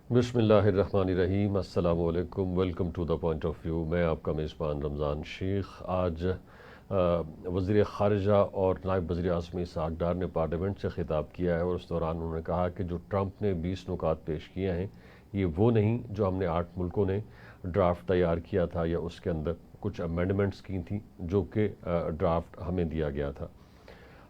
بسم اللہ الرحمن الرحیم، السلام علیکم، welcome to the point of view. میں آپ کا میزبان رمضان شیخ۔ آج وزیر خارجہ اور نائب وزیر اعظم اسحاق ڈار نے پارلیمنٹ سے خطاب کیا ہے، اور اس دوران انہوں نے کہا کہ جو ٹرمپ نے 20 نکات پیش کیے ہیں یہ وہ نہیں جو ہم نے 8 ملکوں نے ڈرافٹ تیار کیا تھا یا اس کے اندر کچھ امینڈمنٹس کی تھیں جو کہ ڈرافٹ ہمیں دیا گیا تھا۔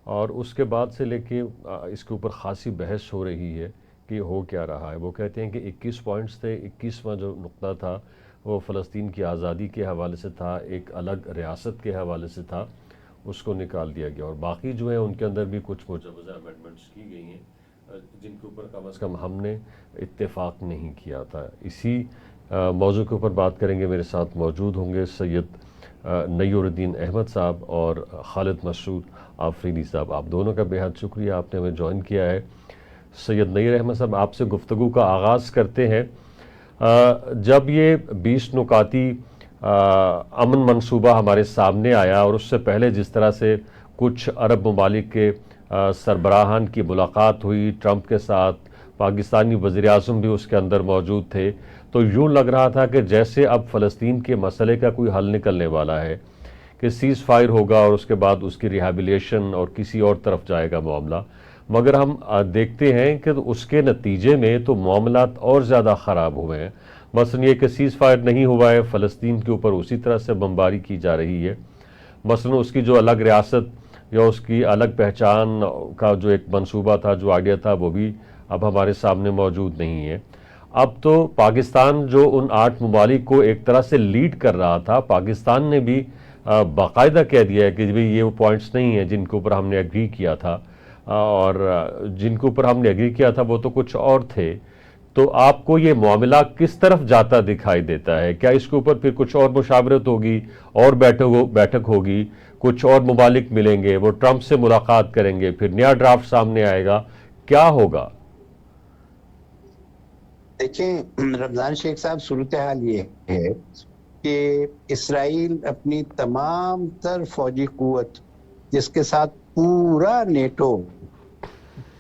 اور اس کے بعد سے لے کے اس کے اوپر خاصی بحث ہو رہی ہے کہ ہو کیا رہا ہے۔ وہ کہتے ہیں کہ 21 پوائنٹس تھے، 21واں جو نقطہ تھا وہ فلسطین کی آزادی کے حوالے سے تھا، ایک الگ ریاست کے حوالے سے تھا، اس کو نکال دیا گیا، اور باقی جو ہیں ان کے اندر بھی کچھ مجوزہ امینڈمنٹس کی گئی ہیں جن کے اوپر کم از کم ہم نے اتفاق نہیں کیا تھا۔ اسی موضوع کے اوپر بات کریں گے۔ میرے ساتھ موجود ہوں گے سید نیور الدین احمد صاحب اور خالد مسعود آفریدی صاحب۔ آپ دونوں کا بے حد شکریہ، آپ نے ہمیں جوائن کیا ہے۔ سید نیر احمد صاحب، آپ سے گفتگو کا آغاز کرتے ہیں۔ جب یہ 20 نکاتی امن منصوبہ ہمارے سامنے آیا، اور اس سے پہلے جس طرح سے کچھ عرب ممالک کے سربراہان کی ملاقات ہوئی ٹرمپ کے ساتھ، پاکستانی وزیر اعظم بھی اس کے اندر موجود تھے، تو یوں لگ رہا تھا کہ جیسے اب فلسطین کے مسئلے کا کوئی حل نکلنے والا ہے، کہ سیز فائر ہوگا اور اس کے بعد اس کی ریہیبلیشن اور کسی اور طرف جائے گا معاملہ۔ مگر ہم دیکھتے ہیں کہ اس کے نتیجے میں تو معاملات اور زیادہ خراب ہوئے ہیں۔ مثلا یہ کہ سیز فائر نہیں ہوا ہے، فلسطین کے اوپر اسی طرح سے بمباری کی جا رہی ہے۔ مثلا اس کی جو الگ ریاست یا اس کی الگ پہچان کا جو ایک منصوبہ تھا، جو آئیڈیا تھا، وہ بھی اب ہمارے سامنے موجود نہیں ہے۔ اب تو پاکستان جو ان 8 ممالک کو ایک طرح سے لیڈ کر رہا تھا، پاکستان نے بھی باقاعدہ کہہ دیا ہے کہ یہ وہ پوائنٹس نہیں ہیں جن کے اوپر ہم نے ایگری کیا تھا، اور جن کے اوپر ہم نے ایگری کیا تھا وہ تو کچھ اور تھے۔ تو آپ کو یہ معاملہ کس طرف جاتا دکھائی دیتا ہے؟ کیا اس کے اوپر پھر کچھ اور مشاورت ہوگی اور بیٹھک ہوگی، کچھ اور ممالک ملیں گے، وہ ٹرمپ سے ملاقات کریں گے، پھر نیا ڈرافٹ سامنے آئے گا، کیا ہوگا؟ دیکھیں رمضان شیخ صاحب، صورتحال یہ ہے کہ اسرائیل اپنی تمام تر فوجی قوت، جس کے ساتھ پورا نیٹو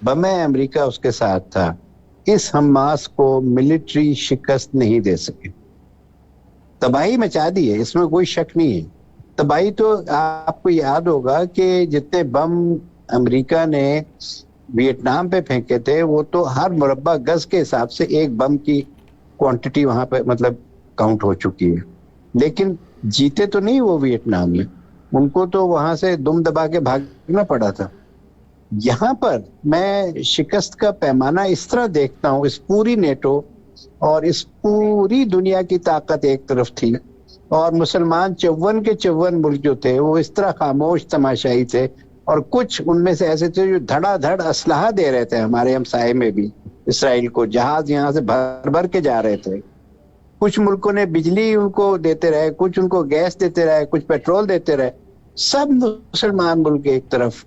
بم امریکہ اس کے ساتھ تھا، اس حماس کو ملٹری شکست نہیں دے سکے۔ تباہی مچا دی ہے، اس میں کوئی شک نہیں ہے۔ تباہی تو آپ کو یاد ہوگا کہ جتنے بم امریکہ نے ویتنام پہ پھینکے تھے، وہ تو ہر مربع گز کے حساب سے ایک بم کی کوانٹٹی وہاں پہ کاؤنٹ ہو چکی ہے، لیکن جیتے تو نہیں وہ ویتنام میں، ان کو تو وہاں سے دم دبا کے بھاگنا پڑا تھا۔ یہاں پر میں شکست کا پیمانہ اس طرح دیکھتا ہوں، اس پوری نیٹو اور اس پوری دنیا کی طاقت ایک طرف تھی، اور مسلمان 54 کے 54 ملک جو تھے وہ اس طرح خاموش تماشائی تھے، اور کچھ ان میں سے ایسے تھے جو دھڑا دھڑ اسلحہ دے رہے تھے ہمارے ہمسائے میں بھی اسرائیل کو، جہاز یہاں سے بھر بھر کے جا رہے تھے۔ کچھ ملکوں نے بجلی ان کو دیتے رہے، کچھ ان کو گیس دیتے رہے، کچھ پیٹرول دیتے رہے، سب مسلمان ملک ایک طرف۔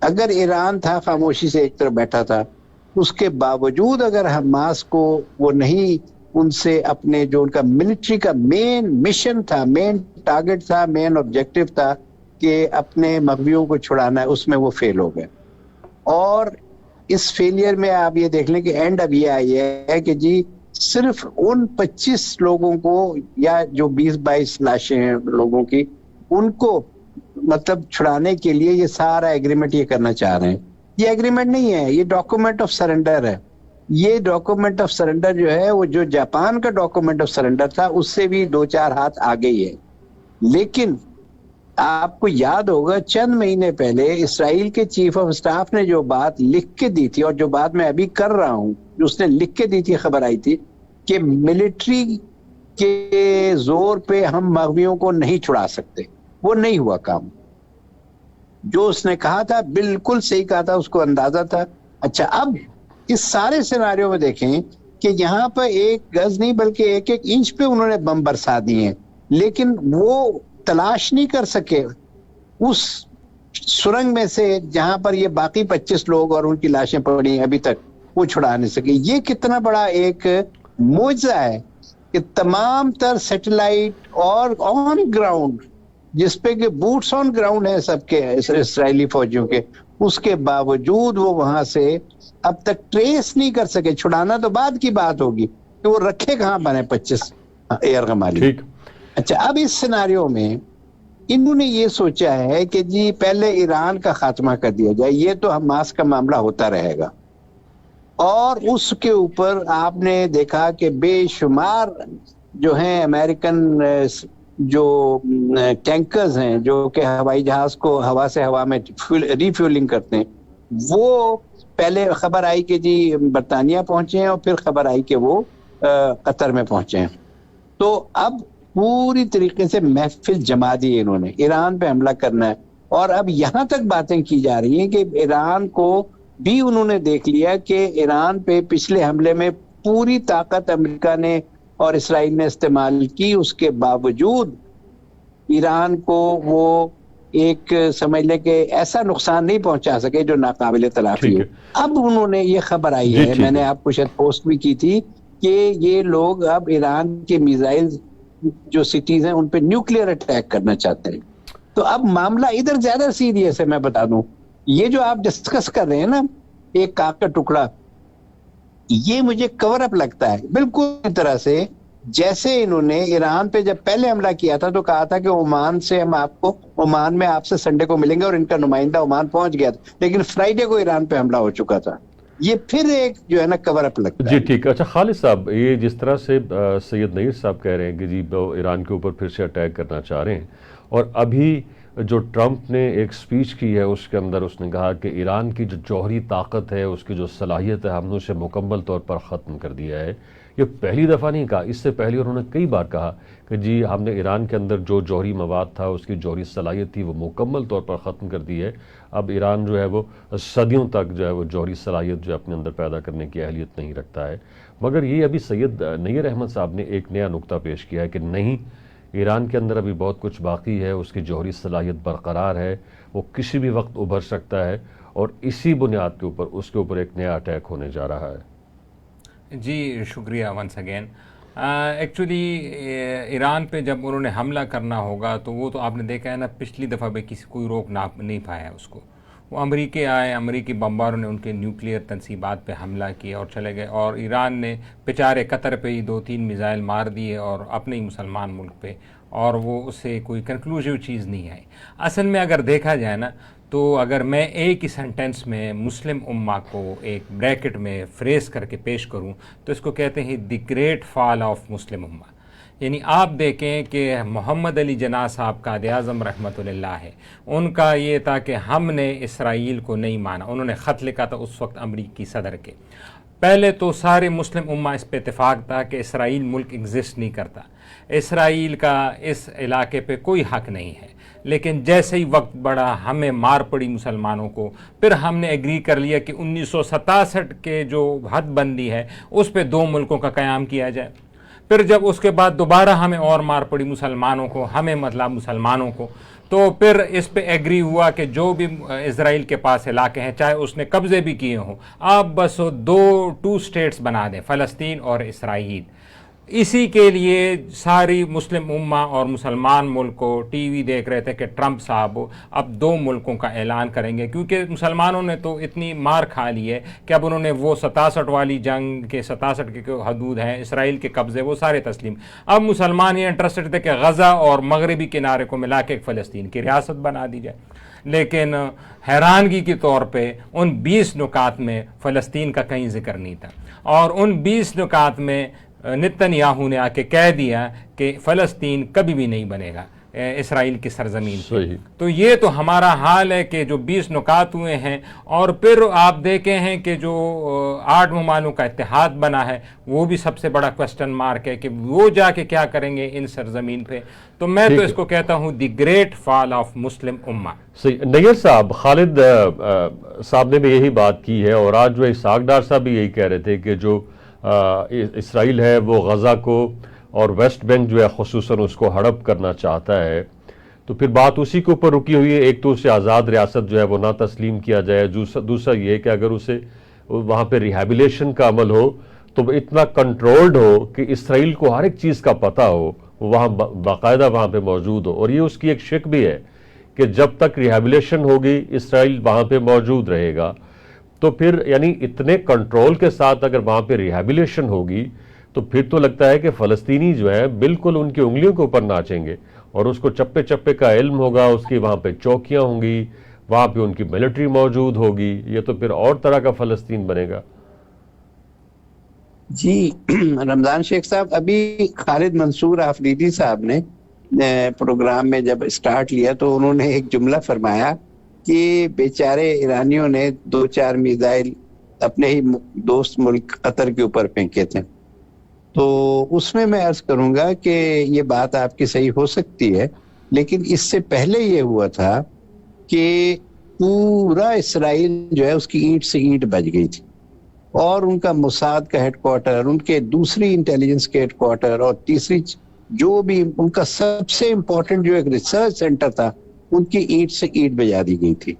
اگر ایران تھا خاموشی سے ایک طرف بیٹھا تھا، اس کے باوجود اگر حماس کو وہ نہیں، ان سے اپنے جو ان کا ملٹری کا مین مشن تھا، مین ٹارگٹ تھا، مین آبجیکٹو تھا کہ اپنے مغویوں کو چھڑانا ہے، اس میں وہ فیل ہو گئے۔ اور اس فیلئر میں آپ یہ دیکھ لیں کہ اینڈ اب یہ آئی ہے کہ جی صرف ان 25 لوگوں کو، یا جو 20-22 لاشیں ہیں لوگوں کی، ان کو مطلب چھڑانے کے لیے یہ سارا ایگریمنٹ یہ کرنا چاہ رہے ہیں۔ یہ ایگریمنٹ نہیں ہے، یہ ڈاکومنٹ آف سرنڈر ہے۔ یہ ڈاکومنٹ آف سرنڈر جو ہے، وہ جو جاپان کا ڈاکومنٹ آف سرنڈر تھا اس سے بھی 2-4 ہاتھ آگے ہی ہے۔ لیکن آپ کو یاد ہوگا چند مہینے پہلے اسرائیل کے چیف آف سٹاف نے جو بات لکھ کے دی تھی، اور جو بات میں ابھی کر رہا ہوں، جو اس نے لکھ کے دی تھی، خبر آئی تھی کہ ملٹری کے زور پہ ہم مغویوں کو نہیں چھڑا سکتے۔ وہ نہیں ہوا کام۔ جو اس نے کہا تھا بالکل صحیح کہا تھا، اس کو اندازہ تھا۔ اچھا، اب اس سارے سیناریو میں دیکھیں کہ یہاں پر ایک گز نہیں بلکہ ایک ایک انچ پہ انہوں نے بم برسا دیے ہیں، لیکن وہ تلاش نہیں کر سکے اس سرنگ میں سے جہاں پر یہ باقی 25 لوگ اور ان کی لاشیں پڑی ہیں، ابھی تک وہ چھڑا نہیں سکے۔ یہ کتنا بڑا ایک معجزہ ہے کہ تمام تر سیٹلائٹ اور آن گراؤنڈ، جس پہ کہ بوٹس آن گراؤنڈ ہیں سب کے اسرائیلی فوجیوں کے، اس کے باوجود وہ وہاں سے اب تک ٹریس نہیں کر سکے. چھڑانا تو بعد کی بات ہوگی کہ وہ رکھے کہاں بنے 25 ایرغمالی. اچھا, اب اس سیناریو میں انہوں نے یہ سوچا ہے کہ جی پہلے ایران کا خاتمہ کر دیا جائے, یہ تو حماس کا معاملہ ہوتا رہے گا, اور اس کے اوپر آپ نے دیکھا کہ بے شمار جو ہیں امریکن جو ٹینکرز ہیں جو کہ ہوائی جہاز کو ہوا سے ہوا میں ریفیولنگ کرتے ہیں, وہ پہلے خبر آئی کہ جی برطانیہ پہنچے ہیں اور پھر خبر آئی کہ وہ قطر میں پہنچے ہیں. تو اب پوری طریقے سے محفل جما دی انہوں نے, ایران پہ حملہ کرنا ہے. اور اب یہاں تک باتیں کی جا رہی ہیں کہ ایران کو بھی انہوں نے دیکھ لیا کہ ایران پہ پچھلے حملے میں پوری طاقت امریکہ نے اور اسرائیل نے استعمال کی, اس کے باوجود ایران کو وہ ایک سمجھ لے کہ ایسا نقصان نہیں پہنچا سکے جو ناقابل تلافی ہو. اب انہوں نے یہ خبر آئی ہے, میں نے آپ کو شاید پوسٹ بھی کی تھی, کہ یہ لوگ اب ایران کے میزائل جو سٹیز ہیں ان پہ نیوکلیئر اٹیک کرنا چاہتے ہیں. تو اب معاملہ ادھر زیادہ سیریس ہے. میں بتا دوں, یہ جو آپ ڈسکس کر رہے ہیں نا, ایک کاغذ کا ٹکڑا, یہ مجھے کور اپ لگتا ہے بالکل اس طرح سے جیسے انہوں نے ایران پہ جب پہلے حملہ کیا تھا تو کہا تھا کہ عمان سے ہم آپ کو, عمان میں آپ سے سنڈے کو ملیں گے, اور ان کا نمائندہ عمان پہنچ گیا تھا, لیکن فرائیڈے کو ایران پہ حملہ ہو چکا تھا. یہ پھر ایک جو ہے نا کور اپ لگتا ہے. جی ٹھیک. اچھا خالد صاحب, یہ جس طرح سے سید نیر صاحب کہہ رہے ہیں کہ جی وہ ایران کے اوپر پھر سے اٹیک کرنا چاہ رہے ہیں, اور ابھی جو ٹرمپ نے ایک سپیچ کی ہے اس کے اندر اس نے کہا کہ ایران کی جو جوہری طاقت ہے, اس کی جو صلاحیت ہے, ہم نے اسے مکمل طور پر ختم کر دیا ہے. یہ پہلی دفعہ نہیں کہا, اس سے پہلے انہوں نے کئی بار کہا کہ جی ہم نے ایران کے اندر جو جوہری مواد تھا, اس کی جوہری صلاحیت تھی, وہ مکمل طور پر ختم کر دی ہے. اب ایران جو ہے وہ صدیوں تک جو ہے وہ جوہری صلاحیت جو اپنے اندر پیدا کرنے کی اہلیت نہیں رکھتا ہے. مگر یہ ابھی سید نیر احمد صاحب نے ایک نیا نقطہ پیش کیا ہے کہ نہیں, ایران کے اندر ابھی بہت کچھ باقی ہے, اس کی جوہری صلاحیت برقرار ہے, وہ کسی بھی وقت ابھر سکتا ہے, اور اسی بنیاد کے اوپر اس کے اوپر ایک نیا اٹیک ہونے جا رہا ہے. جی شکریہ ونس اگین. ایکچولی ایران پہ جب انہوں نے حملہ کرنا ہوگا تو وہ تو آپ نے دیکھا ہے نا, پچھلی دفعہ بھی کوئی روک نہیں پایا اس کو. وہ امریکہ آئے, امریکی بمباروں نے ان کے نیوکلیئر تنصیبات پہ حملہ کیا اور چلے گئے, اور ایران نے بیچارے قطر پہ ہی 2-3 میزائل مار دیے اور اپنے ہی مسلمان ملک پہ, اور وہ اس سے کوئی کنکلوزیو چیز نہیں آئی. اصل میں اگر دیکھا جائے نا, تو اگر میں ایک ہی سنٹنس میں مسلم امہ کو ایک بریکٹ میں فریز کر کے پیش کروں تو اس کو کہتے ہیں the great fall of Muslim امہ. یعنی آپ دیکھیں کہ محمد علی جناح صاحب قائد اعظم رحمۃ اللہ ہے, ان کا یہ تھا کہ ہم نے اسرائیل کو نہیں مانا. انہوں نے خط لکھا تھا اس وقت امریکی صدر کے. پہلے تو سارے مسلم امہ اس پہ اتفاق تھا کہ اسرائیل ملک ایگزسٹ نہیں کرتا, اسرائیل کا اس علاقے پہ کوئی حق نہیں ہے. لیکن جیسے ہی وقت بڑھا, ہمیں مار پڑی مسلمانوں کو, پھر ہم نے ایگری کر لیا کہ 1967 کے جو حد بندی ہے اس پہ 2 ملکوں کا قیام کیا جائے. پھر جب اس کے بعد دوبارہ ہمیں اور مار پڑی مسلمانوں کو, ہمیں مطلب مسلمانوں کو, تو پھر اس پہ ایگری ہوا کہ جو بھی اسرائیل کے پاس علاقے ہیں, چاہے اس نے قبضے بھی کیے ہوں, آپ بس 2 اسٹیٹس بنا دیں, فلسطین اور اسرائیل. اسی کے لیے ساری مسلم امہ اور مسلمان ملک کو ٹی وی دیکھ رہے تھے کہ ٹرمپ صاحب اب 2 ملکوں کا اعلان کریں گے, کیونکہ مسلمانوں نے تو اتنی مار کھا لی ہے کہ اب انہوں نے وہ 67 والی جنگ کے 67 کے حدود ہیں, اسرائیل کے قبضے, وہ سارے تسلیم. اب مسلمان یہ انٹرسٹڈ تھے کہ غزہ اور مغربی کنارے کو ملا کے ایک فلسطین کی ریاست بنا دی جائے. لیکن حیرانگی کے طور پہ ان 20 نکات میں فلسطین کا کہیں ذکر نہیں تھا, اور ان 20 نکات میں نتن یاہو نے آ کے کہہ دیا کہ فلسطین کبھی بھی نہیں بنے گا اسرائیل کی سرزمین پہ. تو یہ تو ہمارا حال ہے کہ جو 20 نکات ہوئے ہیں, اور پھر آپ دیکھیں ہیں کہ جو 8 ممالک کا اتحاد بنا ہے وہ بھی سب سے بڑا کوسچن مارک ہے کہ وہ جا کے کیا کریں گے ان سرزمین پہ. تو میں تو اس کو کہتا ہوں the great fall of Muslim امہ. نیر صاحب, خالد صاحب نے بھی یہی بات کی ہے, اور آج جو اسحاق ڈار صاحب بھی یہی کہہ رہے تھے کہ جو اسرائیل ہے وہ غزہ کو اور ویسٹ بینک جو ہے خصوصاً اس کو ہڑپ کرنا چاہتا ہے. تو پھر بات اسی کے اوپر رکی ہوئی ہے, ایک تو اسے آزاد ریاست جو ہے وہ نہ تسلیم کیا جائے, دوسرا یہ کہ اگر اسے وہاں پہ ریہیبلیشن کا عمل ہو تو وہ اتنا کنٹرولڈ ہو کہ اسرائیل کو ہر ایک چیز کا پتہ ہو, وہ وہاں باقاعدہ وہاں پہ موجود ہو. اور یہ اس کی ایک شک بھی ہے کہ جب تک ریہیبلیشن ہوگی اسرائیل وہاں پہ موجود رہے گا. تو پھر یعنی اتنے کنٹرول کے ساتھ اگر وہاں پہ ریہیبلیشن ہوگی تو پھر تو لگتا ہے کہ فلسطینی جو ہیں بالکل ان کی انگلیوں کے اوپر ناچیں گے, اور اس کو چپے چپے کا علم ہوگا, اس کی وہاں پہ چوکیاں ہوں گی, وہاں پہ ان کی ملٹری موجود ہوگی. یہ تو پھر اور طرح کا فلسطین بنے گا. جی رمضان شیخ صاحب, ابھی خالد منصور آفریدی صاحب نے پروگرام میں جب اسٹارٹ لیا تو انہوں نے ایک جملہ فرمایا کہ بیچارے ایرانیوں نے 2-4 میزائل اپنے ہی دوست ملک قطر کے اوپر پھینکے تھے. تو اس میں عرض کروں گا کہ یہ بات آپ کی صحیح ہو سکتی ہے, لیکن اس سے پہلے یہ ہوا تھا کہ پورا اسرائیل جو ہے اس کی اینٹ سے اینٹ بج گئی تھی, اور ان کا موساد کا ہیڈ کوارٹر, ان کے دوسری انٹیلیجنس کے ہیڈ کوارٹر, اور تیسری جو بھی ان کا سب سے امپورٹنٹ جو ایک ریسرچ سینٹر تھا, ان کی اینٹ سے اینٹ بجا دی گئی تھی.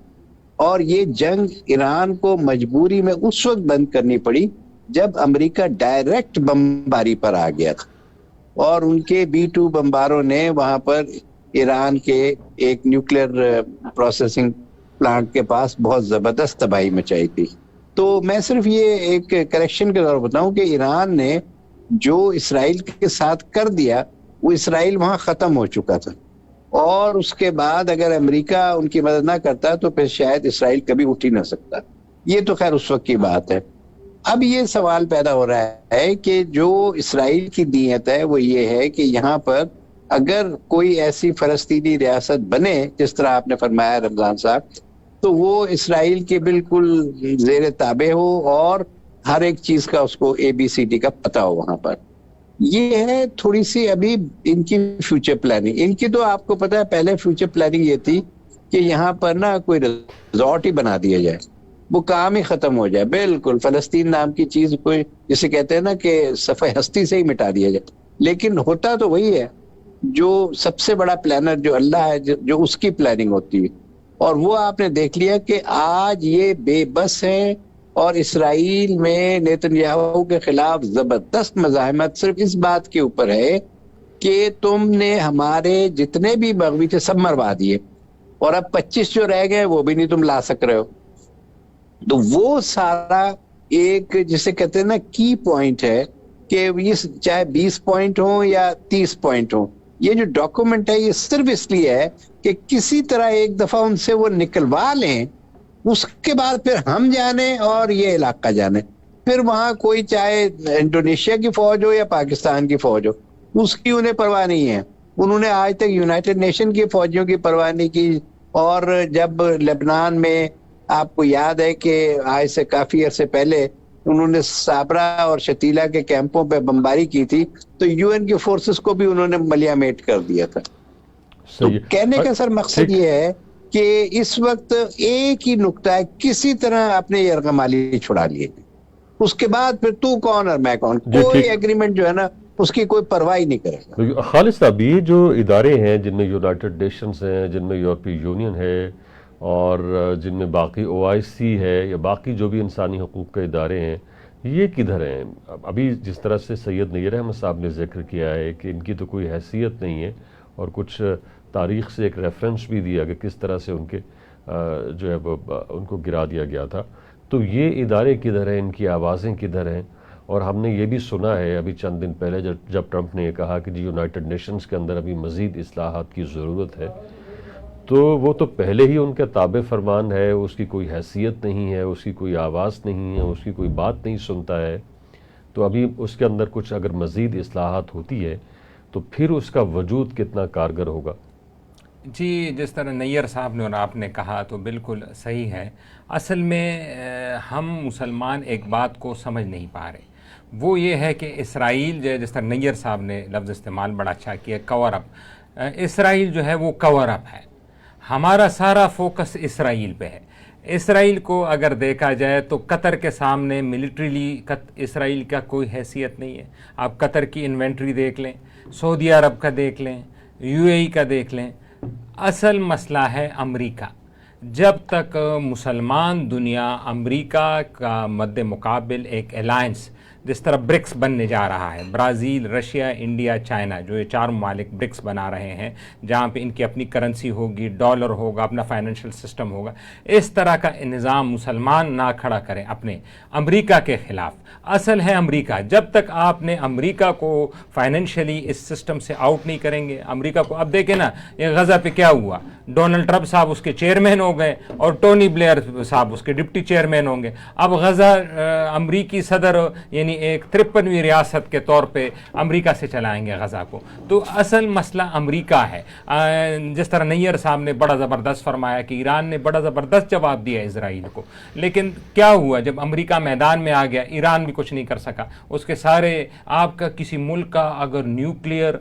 اور یہ جنگ ایران کو مجبوری میں اس وقت بند کرنی پڑی جب امریکہ ڈائریکٹ بمباری پر آ گیا تھا, اور ان کے B-2 بمباروں نے وہاں پر ایران کے ایک نیوکلیر پروسیسنگ پلانٹ کے پاس بہت زبردست تباہی مچائی تھی. تو میں صرف یہ ایک کریکشن کے طور پر بتاؤں کہ ایران نے جو اسرائیل کے ساتھ کر دیا وہ اسرائیل وہاں ختم ہو چکا تھا, اور اس کے بعد اگر امریکہ ان کی مدد نہ کرتا تو پھر شاید اسرائیل کبھی اٹھ ہی نہ سکتا. یہ تو خیر اس وقت کی بات ہے. اب یہ سوال پیدا ہو رہا ہے کہ جو اسرائیل کی نیت ہے وہ یہ ہے کہ یہاں پر اگر کوئی ایسی فلسطینی ریاست بنے جس طرح آپ نے فرمایا رمضان صاحب, تو وہ اسرائیل کے بالکل زیر تابع ہو اور ہر ایک چیز کا اس کو ABCD کا پتہ ہو وہاں پر. یہ ہے تھوڑی سی ابھی ان کی فیوچر پلاننگ. ان کی تو آپ کو پتہ ہے پہلے فیوچر پلاننگ یہ تھی کہ یہاں پر نا کوئی ریزورٹ ہی بنا دیا جائے, وہ کام ہی ختم ہو جائے, بالکل فلسطین نام کی چیز کوئی جسے کہتے ہیں نا کہ صفحہ ہستی سے ہی مٹا دیا جائے. لیکن ہوتا تو وہی ہے, جو سب سے بڑا پلانر جو اللہ ہے, جو اس کی پلاننگ ہوتی ہے. اور وہ آپ نے دیکھ لیا کہ آج یہ بے بس ہیں, اور اسرائیل میں نیتنیاہو کے خلاف زبردست مزاحمت صرف اس بات کے اوپر ہے کہ تم نے ہمارے جتنے بھی مغوی تھے سب مروا دیے, اور اب 25 جو رہ گئے وہ بھی نہیں تم لا سک رہے ہو. تو وہ سارا ایک جسے کہتے ہیں نا کی پوائنٹ ہے کہ یہ چاہے 20 پوائنٹ ہوں یا 30 پوائنٹ ہوں, یہ جو ڈاکومنٹ ہے یہ صرف اس لیے ہے کہ کسی طرح ایک دفعہ ان سے وہ نکلوا لیں, اس کے بعد پھر ہم جانے اور یہ علاقہ جانے. پھر وہاں کوئی چاہے انڈونیشیا کی فوج ہو یا پاکستان کی فوج ہو, اس کی انہیں پرواہ نہیں ہے. انہوں نے آج تک یونائٹڈ نیشن کی فوجیوں کی پرواہ نہیں کی. اور جب لبنان میں آپ کو یاد ہے کہ آج سے کافی عرصے پہلے انہوں نے صابرہ اور شتیلا کے کیمپوں پہ بمباری کی تھی, تو UN کی فورسز کو بھی انہوں نے ملیامیٹ کر دیا تھا. تو کہنے کا سر مقصد یہ ہے کہ اس وقت ایک ہی نقطہ ہے, کسی طرح اپنے یرغمالی چھڑا لیے, اس کے بعد پھر تو کون اور میں کون, کوئی ایگریمنٹ جو ہے نا اس کی کوئی پرواہ نہیں کرے گا. خالد صاحب, یہ جو ادارے ہیں جن میں یونائٹڈ نیشنز ہیں, جن میں یورپی یونین ہے, اور جن میں باقی OIC ہے یا باقی جو بھی انسانی حقوق کے ادارے ہیں, یہ کدھر ہیں؟ ابھی جس طرح سے سید نیر احمد صاحب نے ذکر کیا ہے کہ ان کی تو کوئی حیثیت نہیں ہے, اور کچھ تاریخ سے ایک ریفرنس بھی دیا کہ کس طرح سے ان کے جو ہے وہ ان کو گرا دیا گیا تھا. تو یہ ادارے کدھر ہیں, ان کی آوازیں کدھر ہیں؟ اور ہم نے یہ بھی سنا ہے ابھی چند دن پہلے جب ٹرمپ نے یہ کہا کہ جی یونائٹڈ نیشنز کے اندر ابھی مزید اصلاحات کی ضرورت ہے, تو وہ تو پہلے ہی ان کے تابع فرمان ہے, اس کی کوئی حیثیت نہیں ہے, اس کی کوئی آواز نہیں ہے, اس کی کوئی بات نہیں سنتا ہے. تو ابھی اس کے اندر کچھ اگر مزید اصلاحات ہوتی ہے تو پھر اس کا وجود کتنا کارگر ہوگا؟ جی, جس طرح نیر صاحب نے اور آپ نے کہا تو بالکل صحیح ہے. اصل میں ہم مسلمان ایک بات کو سمجھ نہیں پا رہے, وہ یہ ہے کہ اسرائیل جو ہے, جس طرح نیر صاحب نے لفظ استعمال بڑا اچھا کیا, کور اپ. اسرائیل جو ہے وہ کور اپ ہے, ہمارا سارا فوکس اسرائیل پہ ہے. اسرائیل کو اگر دیکھا جائے تو قطر کے سامنے ملٹریلی اسرائیل کا کوئی حیثیت نہیں ہے. آپ قطر کی انوینٹری دیکھ لیں, سعودی عرب کا دیکھ لیں, UAE کا دیکھ لیں. اصل مسئلہ ہے امریکہ. جب تک مسلمان دنیا امریکہ کا مد مقابل ایک الائنس جس طرح برکس بننے جا رہا ہے، برازیل، رشیا، انڈیا، چائنا، جو یہ 4 ممالک برکس بنا رہے ہیں جہاں پہ ان کی اپنی کرنسی ہوگی، ڈالر ہوگا، اپنا فائنینشیل سسٹم ہوگا، اس طرح کا نظام مسلمان نہ کھڑا کریں اپنے امریکہ کے خلاف۔ اصل ہے امریکہ، جب تک آپ نے امریکہ کو فائنینشلی اس سسٹم سے آؤٹ نہیں کریں گے، امریکہ کو اب دیکھیں نا، یہ غزہ پہ کیا ہوا، ڈونلڈ ٹرمپ صاحب اس کے چیئرمین ہو گئے اور ٹونی بلیئر صاحب اس کے ڈپٹی چیئرمین ہوں گے۔ اب غزہ امریکی صدر یعنی ایک 53ویں ریاست کے طور پہ امریکہ سے چلائیں گے غزہ کو۔ تو اصل مسئلہ امریکہ ہے۔ جس طرح نیئر صاحب نے بڑا زبردست فرمایا کہ ایران نے بڑا زبردست جواب دیا اسرائیل کو، لیکن کیا ہوا جب امریکہ میدان میں آ گیا، ایران بھی کچھ نہیں کر سکا۔ اس کے سارے، آپ کا کسی ملک کا اگر نیوکلیئر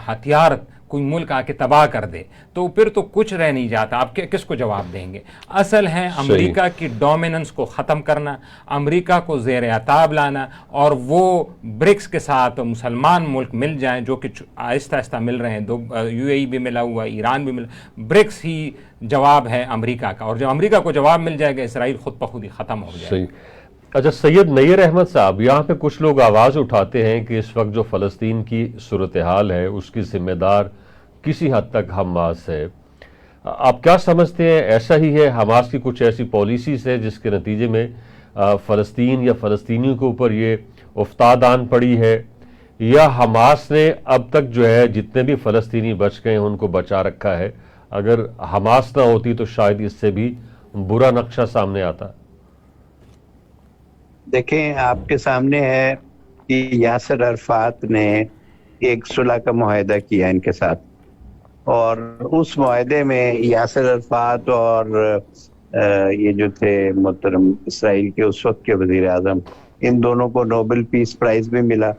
ہتھیار کوئی ملک آ کے تباہ کر دے تو پھر تو کچھ رہ نہیں جاتا، آپ کس کو جواب دیں گے؟ اصل ہے امریکہ کی ڈومیننس کو ختم کرنا، امریکہ کو زیر عتاب لانا، اور وہ برکس کے ساتھ مسلمان ملک مل جائیں، جو کہ آہستہ آہستہ مل رہے ہیں، UAE بھی ملا ہوا ہے، ایران بھی ملا، برکس ہی جواب ہے امریکہ کا، اور جب امریکہ کو جواب مل جائے گا اسرائیل خود بخود ہی ختم ہو جائے گا۔ اچھا سید نیر احمد صاحب، یہاں پہ کچھ لوگ آواز اٹھاتے ہیں کہ اس وقت جو فلسطین کی صورتحال ہے اس کی ذمہ دار کسی حد تک حماس ہے۔ آپ کیا سمجھتے ہیں، ایسا ہی ہے؟ حماس کی کچھ ایسی پالیسیز ہے جس کے نتیجے میں فلسطین یا فلسطینیوں کے اوپر یہ افتاد آن پڑی ہے، یا حماس نے اب تک جو ہے جتنے بھی فلسطینی بچ گئے ہیں ان کو بچا رکھا ہے؟ اگر حماس نہ ہوتی تو شاید اس سے بھی برا نقشہ سامنے آتا۔ دیکھیں، آپ کے سامنے ہے کہ یاسر عرفات نے ایک صلح کا معاہدہ کیا ان کے ساتھ، اور اس معاہدے میں یاسر عرفات اور یہ جو تھے محترم اسرائیل کے اس وقت کے وزیر اعظم، ان دونوں کو نوبل پیس پرائز بھی ملا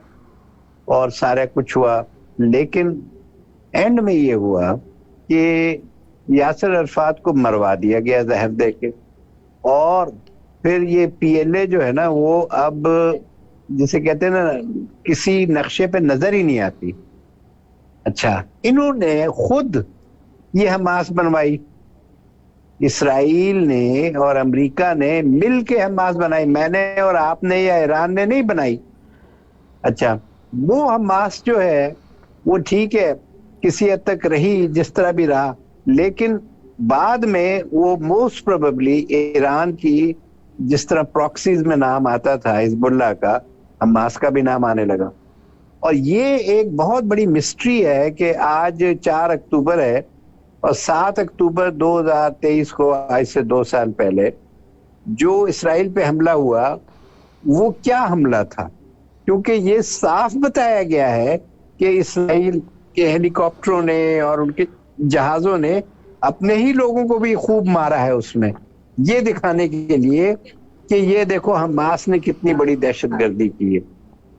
اور سارا کچھ ہوا، لیکن اینڈ میں یہ ہوا کہ یاسر عرفات کو مروا دیا گیا زہر دے کے، اور پھر یہ PLA جو ہے نا، وہ اب جسے کہتے ہیں نا کسی نقشے پہ نظر ہی نہیں آتی۔ اچھا، انہوں نے خود یہ حماس بنوائی، اسرائیل نے اور امریکہ نے مل کے حماس بنائی، میں نے اور آپ نے یا ایران نے نہیں بنائی۔ اچھا، وہ حماس جو ہے وہ ٹھیک ہے کسی حد تک رہی جس طرح بھی رہا، لیکن بعد میں وہ موسٹ پروبیبلی ایران کی، جس طرح پراکسیز میں نام آتا تھا حزب اللہ کا، حماس کا بھی نام آنے لگا۔ اور یہ ایک بہت بڑی مسٹری ہے کہ آج 4 اکتوبر ہے اور 7 اکتوبر 2023 کو، آج سے 2 سال پہلے جو اسرائیل پہ حملہ ہوا وہ کیا حملہ تھا، کیونکہ یہ صاف بتایا گیا ہے کہ اسرائیل کے ہیلی کاپٹروں نے اور ان کے جہازوں نے اپنے ہی لوگوں کو بھی خوب مارا ہے، اس میں یہ دکھانے کے لیے کہ یہ دیکھو حماس نے کتنی بڑی دہشت گردی کی ہے۔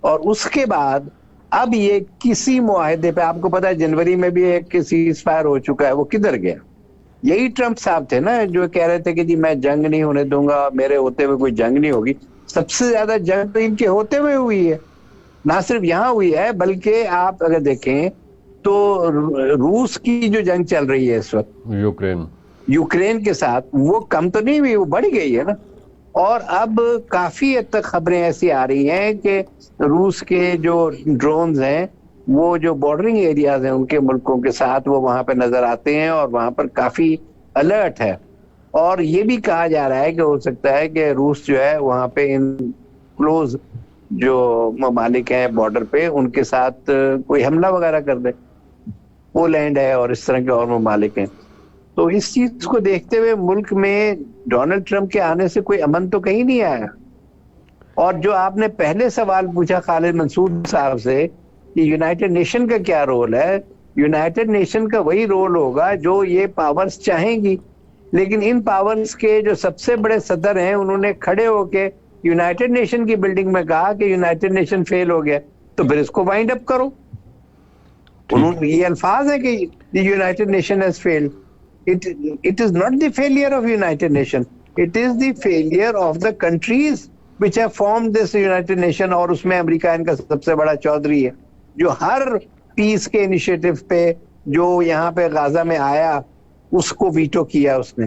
اور اس کے بعد اب یہ کسی معاہدے پہ، آپ کو پتا ہے جنوری میں بھی ایک سیز فائر ہو چکا ہے، وہ کدھر گیا؟ یہی ٹرمپ صاحب تھے نا جو کہہ رہے تھے کہ جی میں جنگ نہیں ہونے دوں گا، میرے ہوتے ہوئے کوئی جنگ نہیں ہوگی۔ سب سے زیادہ جنگ تو ان کے ہوتے ہوئے ہوئی ہے، نہ صرف یہاں ہوئی ہے بلکہ آپ اگر دیکھیں تو روس کی جو جنگ چل رہی ہے اس وقت یوکرین کے ساتھ، وہ کم تو نہیں ہوئی، وہ بڑھ گئی ہے نا۔ اور اب کافی حد تک خبریں ایسی آ رہی ہیں کہ روس کے جو ڈرونز ہیں وہ جو بارڈرنگ ایریاز ہیں ان کے ملکوں کے ساتھ، وہ وہاں پہ نظر آتے ہیں اور وہاں پر کافی الرٹ ہے۔ اور یہ بھی کہا جا رہا ہے کہ ہو سکتا ہے کہ روس جو ہے وہاں پہ ان کلوز جو ممالک ہیں بارڈر پہ ان کے ساتھ کوئی حملہ وغیرہ کر دے، پولینڈ ہے اور اس طرح کے اور ممالک ہیں۔ تو اس چیز کو دیکھتے ہوئے ملک میں ڈونلڈ ٹرمپ کے آنے سے کوئی امن تو کہیں نہیں آیا۔ اور جو آپ نے پہلے سوال پوچھا خالد منصور صاحب سے کہ یونائٹڈ نیشن کا کیا رول ہے، یونائٹڈ نیشن کا وہی رول ہوگا جو یہ پاورز چاہیں گی، لیکن ان پاورز کے جو سب سے بڑے صدر ہیں انہوں نے کھڑے ہو کے یونائٹڈ نیشن کی بلڈنگ میں کہا کہ یونائٹڈ نیشن فیل ہو گیا، تو پھر اس کو وائنڈ اپ کرو۔ یہ الفاظ ہیں کہ United nation has failed. It is not the failure of United Nations. It is the failure of the countries which have formed this United Nation. اور اس میں امریکہ ان کا سب سے بڑا چودھری ہے جو ہر پیس کے انیشیٹو پہ جو یہاں پہ غزہ میں آیا اس کو ویٹو کیا اس نے۔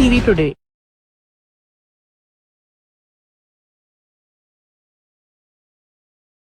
TV Today.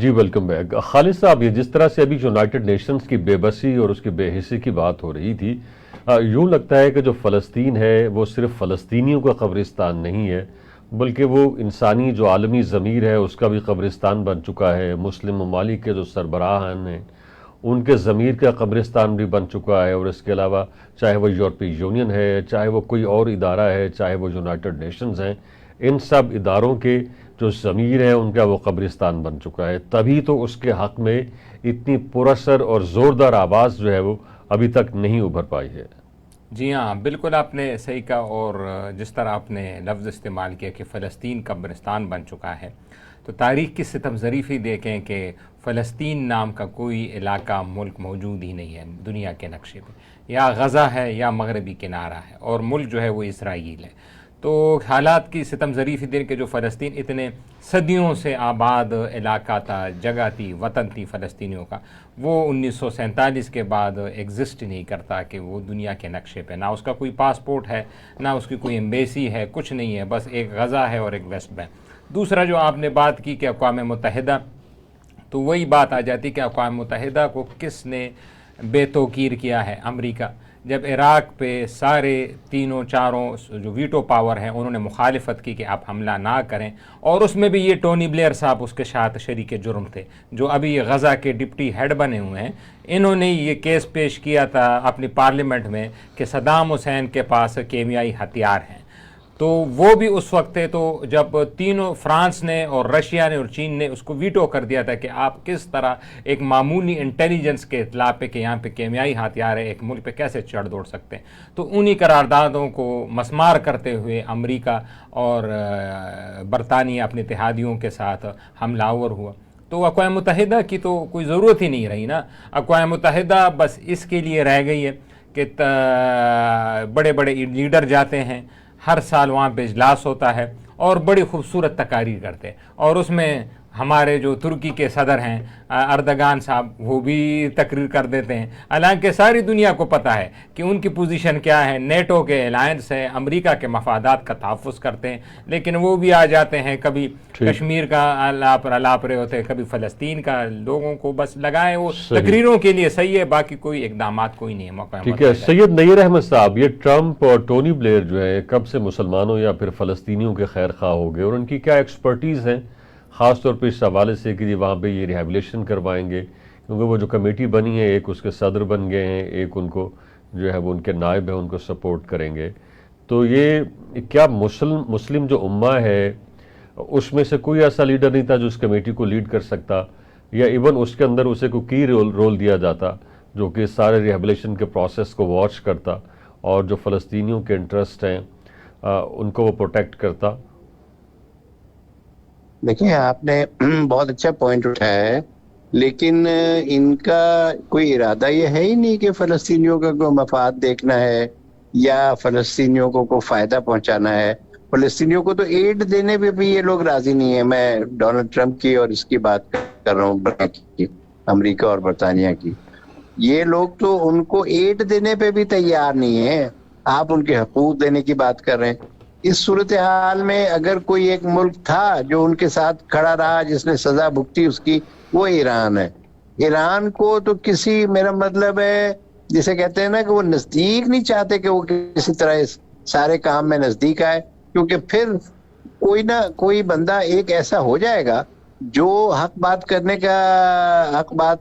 جی ویلکم بیک خالد صاحب. یہ جس طرح سے ابھی یونائٹڈ نیشنز کی بے بسی اور اس کی بے حسی کی بات ہو رہی تھی، یوں لگتا ہے کہ جو فلسطین ہے وہ صرف فلسطینیوں کا قبرستان نہیں ہے، بلکہ وہ انسانی جو عالمی ضمیر ہے اس کا بھی قبرستان بن چکا ہے. مسلم ممالک کے جو سربراہان ہیں ان کے ضمیر کا قبرستان بھی بن چکا ہے. اور اس کے علاوہ چاہے وہ یورپی یونین ہے، چاہے وہ کوئی اور ادارہ ہے، چاہے وہ یونائٹڈ نیشنز ہیں، ان سب اداروں کے جو ضمیر ہے ان کا وہ قبرستان بن چکا ہے. تبھی تو اس کے حق میں اتنی پراثر اور زوردار آواز جو ہے وہ ابھی تک نہیں ابھر پائی ہے. جی ہاں، بالکل آپ نے صحیح کہا. اور جس طرح آپ نے لفظ استعمال کیا کہ فلسطین قبرستان بن چکا ہے، تو تاریخ کی ستم ظریفی دیکھیں کہ فلسطین نام کا کوئی علاقہ ملک موجود ہی نہیں ہے دنیا کے نقشے پہ. یا غزہ ہے یا مغربی کنارہ ہے، اور ملک جو ہے وہ اسرائیل ہے. تو حالات کی ستم ظریفی دن کے جو فلسطین اتنے صدیوں سے آباد علاقہ تھا، جگہ تھی، وطن تھی فلسطینیوں کا، وہ 1947 کے بعد ایگزسٹ نہیں کرتا کہ وہ دنیا کے نقشے پہ. نہ اس کا کوئی پاسپورٹ ہے، نہ اس کی کوئی ایمبیسی ہے، کچھ نہیں ہے. بس ایک غزہ ہے اور ایک ویسٹ بینک. دوسرا جو آپ نے بات کی کہ اقوام متحدہ، تو وہی بات آ جاتی کہ اقوام متحدہ کو کس نے بے توقیر کیا ہے؟ امریکہ. جب عراق پہ سارے تینوں چاروں جو ویٹو پاور ہیں انہوں نے مخالفت کی کہ آپ حملہ نہ کریں، اور اس میں بھی یہ ٹونی بلیئر صاحب اس کے ساتھ شریک جرم تھے جو ابھی یہ غزہ کے ڈپٹی ہیڈ بنے ہوئے ہیں. انہوں نے یہ کیس پیش کیا تھا اپنی پارلیمنٹ میں کہ صدام حسین کے پاس کیمیائی ہتھیار ہیں. تو وہ بھی اس وقت تھے تو جب تینوں فرانس نے اور رشیا نے اور چین نے اس کو ویٹو کر دیا تھا کہ آپ کس طرح ایک معمولی انٹیلیجنس کے اطلاع پہ کہ یہاں پہ کیمیائی ہتھیار ہے ایک ملک پہ کیسے چڑھ دوڑ سکتے ہیں. تو انہی قراردادوں کو مسمار کرتے ہوئے امریکہ اور برطانیہ اپنے اتحادیوں کے ساتھ حملہ آور ہوا. تو اقوام متحدہ کی تو کوئی ضرورت ہی نہیں رہی نا. اقوام متحدہ بس اس کے لیے رہ گئی ہے کہ بڑے بڑے لیڈر جاتے ہیں، ہر سال وہاں پہ اجلاس ہوتا ہے اور بڑی خوبصورت تقاریر کرتے ہیں، اور اس میں ہمارے جو ترکی کے صدر ہیں اردگان صاحب وہ بھی تقریر کر دیتے ہیں. حالانکہ ساری دنیا کو پتہ ہے کہ ان کی پوزیشن کیا ہے، نیٹو کے الائنس ہے، امریکہ کے مفادات کا تحفظ کرتے ہیں، لیکن وہ بھی آ جاتے ہیں کبھی کشمیر کا الاپ رہے ہوتے ہیں، کبھی فلسطین کا. لوگوں کو بس لگائے وہ تقریروں کے لیے صحیح ہے، باقی کوئی اقدامات کوئی نہیں ہے. ٹھیک ہے سید نیر احمد صاحب، یہ ٹرمپ اور ٹونی بلیئر جو ہے کب سے مسلمانوں یا پھر فلسطینیوں کے خیر خواہ ہو گئے، اور ان کی کیا ایکسپرٹیز ہیں خاص طور پہ اس حوالے سے کہ وہاں پہ یہ ریہیبلیشن کروائیں گے؟ کیونکہ وہ جو کمیٹی بنی ہے ایک اس کے صدر بن گئے ہیں، ایک ان کو جو ہے وہ ان کے نائب ہیں ان کو سپورٹ کریں گے. تو یہ کیا مسلم جو امہ ہے اس میں سے کوئی ایسا لیڈر نہیں تھا جو اس کمیٹی کو لیڈ کر سکتا، یا ایون اس کے اندر اسے کوئی کی رول دیا جاتا جو کہ سارے ریہیبلیشن کے پروسیس کو واچ کرتا اور جو فلسطینیوں کے انٹرسٹ ہیں ان کو وہ پروٹیکٹ کرتا؟ دیکھیں آپ نے بہت اچھا پوائنٹ اٹھایا ہے، لیکن ان کا کوئی ارادہ یہ ہے ہی نہیں کہ فلسطینیوں کا کوئی مفاد دیکھنا ہے یا فلسطینیوں کو کوئی فائدہ پہنچانا ہے. فلسطینیوں کو تو ایڈ دینے پہ بھی یہ لوگ راضی نہیں ہیں. میں ڈونلڈ ٹرمپ کی اور اس کی بات کر رہا ہوں، امریکہ اور برطانیہ کی. یہ لوگ تو ان کو ایڈ دینے پہ بھی تیار نہیں ہیں. آپ ان کے حقوق دینے کی بات کر رہے ہیں. اس صورتحال میں اگر کوئی ایک ملک تھا جو ان کے ساتھ کھڑا رہا، جس نے سزا بھگتی اس کی، وہ ایران ہے. ایران کو تو کسی، میرا مطلب ہے جسے کہتے ہیں نا کہ وہ نزدیک نہیں چاہتے کہ وہ کسی طرح اس سارے کام میں نزدیک آئے، کیونکہ پھر کوئی نہ کوئی بندہ ایک ایسا ہو جائے گا جو حق بات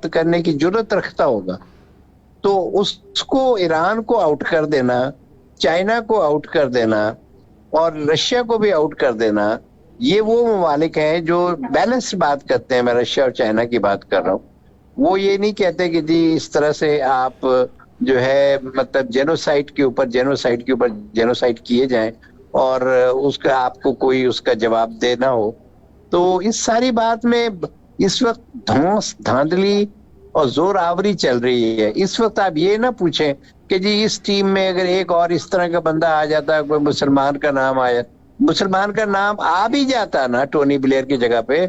کرنے کی جرت رکھتا ہوگا. تو اس کو، ایران کو آؤٹ کر دینا، چائنا کو آؤٹ کر دینا اور رشیا کو بھی آؤٹ کر دینا، یہ وہ ممالک ہیں جو بیلنس بات کرتے ہیں. میں رشیا اور چائنا کی بات کر رہا ہوں. وہ یہ نہیں کہتے کہ جی اس طرح سے آپ جو ہے مطلب جینوسائڈ کے اوپر جینوسائڈ کیے جائیں اور اس کا آپ کو کوئی اس کا جواب دینا ہو. تو اس ساری بات میں اس وقت دھاندلی اور زور آوری چل رہی ہے. اس وقت آپ یہ نہ پوچھیں کہ جی اس ٹیم میں اگر ایک اور اس طرح کا بندہ آ جاتا، کوئی مسلمان کا نام آیا، مسلمان کا نام آ بھی جاتا نا ٹونی بلیئر کی جگہ پہ،